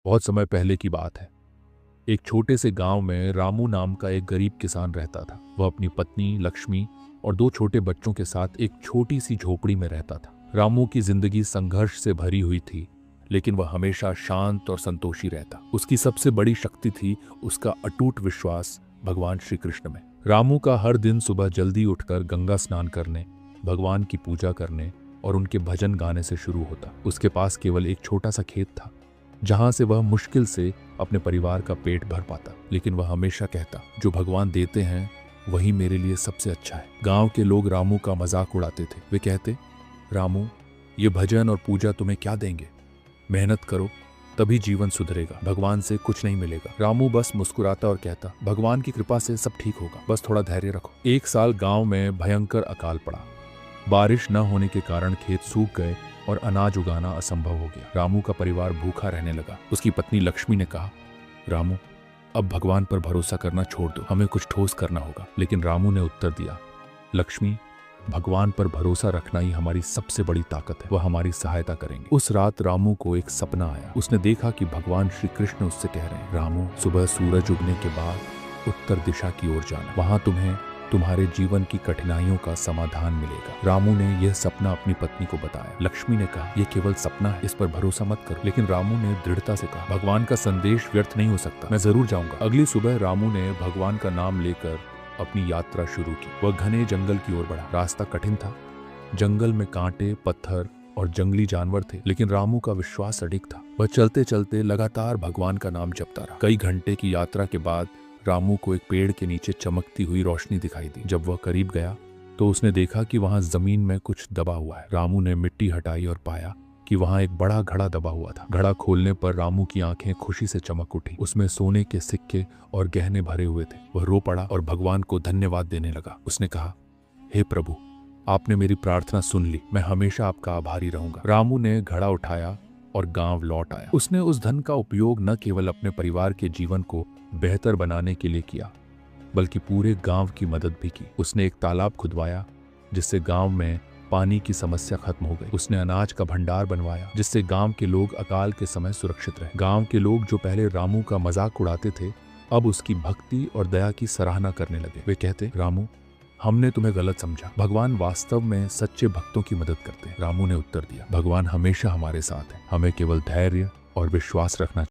बहुत समय पहले की बात है। एक छोटे से गांव में रामू नाम का एक गरीब किसान रहता था। वह अपनी पत्नी लक्ष्मी और दो छोटे बच्चों के साथ एक छोटी सी झोपड़ी में रहता था। रामू की जिंदगी संघर्ष से भरी हुई थी, लेकिन वह हमेशा शांत और संतोषी रहता। उसकी सबसे बड़ी शक्ति थी उसका अटूट विश्वास भगवान श्री कृष्ण में। रामू का हर दिन सुबह जल्दी उठकर गंगा स्नान करने, भगवान की पूजा करने और उनके भजन गाने से शुरू होता। उसके पास केवल एक छोटा सा खेत था, जहां से वह मुश्किल से अपने परिवार का पेट भर पाता। लेकिन वह हमेशा कहता, जो भगवान देते हैं वही मेरे लिए सबसे अच्छा है। गांव के लोग रामू का मजाक उड़ाते थे। वे कहते, रामू, ये भजन और पूजा तुम्हें क्या देंगे? मेहनत करो तभी जीवन सुधरेगा, भगवान से कुछ नहीं मिलेगा। रामू बस मुस्कुराता और कहता, भगवान की कृपा से सब ठीक होगा, बस थोड़ा धैर्य रखो। एक साल गांव में भयंकर अकाल पड़ा। बारिश न होने के कारण खेत सूख गए और अनाज उगाना असंभव हो गया। रामू का परिवार भूखा रहने लगा। उसकी पत्नी लक्ष्मी ने कहा, रामू, अब भगवान पर भरोसा करना छोड़ दो, हमें कुछ ठोस करना होगा। लेकिन रामू ने उत्तर दिया, लक्ष्मी, भगवान पर भरोसा रखना ही हमारी सबसे बड़ी ताकत है, वह हमारी सहायता करेंगे। उस रात रामू को एक सपना आया। उसने देखा कि भगवान श्री कृष्ण उससे कह रहे हैं, रामू, सुबह सूरज उगने के बाद उत्तर दिशा की ओर जाना, वहां तुम्हें तुम्हारे जीवन की कठिनाइयों का समाधान मिलेगा। रामू ने यह सपना अपनी पत्नी को बताया। लक्ष्मी ने कहा, यह केवल सपना है, इस पर भरोसा मत करो। लेकिन रामू ने दृढ़ता से कहा, भगवान का संदेश व्यर्थ नहीं हो सकता, मैं जरूर जाऊंगा। अगली सुबह रामू ने भगवान का नाम लेकर अपनी यात्रा शुरू की। वह घने जंगल की ओर बढ़ा। रास्ता कठिन था, जंगल में कांटे, पत्थर और जंगली जानवर थे, लेकिन रामू का विश्वास अडिग था। वह चलते चलते लगातार भगवान का नाम जपता रहा। कई घंटे की यात्रा के बाद रामू को एक पेड़ के नीचे चमकती हुई रोशनी दिखाई दी। जब वह करीब गया तो उसने देखा कि वहां जमीन में कुछ दबा हुआ है। रामू ने मिट्टी हटाई और पाया कि वहां एक बड़ा घड़ा दबा हुआ था। घड़ा खोलने पर रामू की आंखें खुशी से चमक उठी। उसमें सोने के सिक्के और गहने भरे हुए थे। वह रो पड़ा और भगवान को धन्यवाद देने लगा। उसने कहा, हे प्रभु, आपने मेरी प्रार्थना सुन ली, मैं हमेशा आपका आभारी रहूंगा। रामू ने घड़ा उठाया और गांव लौट आया। उसने उस धन का उपयोग न केवल अपने परिवार के जीवन को बेहतर बनाने के लिए किया, बल्कि पूरे गांव की मदद भी की। उसने एक तालाब खुदवाया, जिससे गांव में पानी की समस्या खत्म हो गई। उसने अनाज का भंडार बनवाया, जिससे गांव के लोग अकाल के समय सुरक्षित रहे। गांव के लोग जो पहले रामू का मजाक उड़ाते थे, अब उसकी भक्ति और दया की सराहना करने लगे। वे कहते, रामू, हमने तुम्हें गलत समझा, भगवान वास्तव में सच्चे भक्तों की मदद करते हैं। रामू ने उत्तर दिया, भगवान हमेशा हमारे साथ है, हमें केवल धैर्य और विश्वास रखना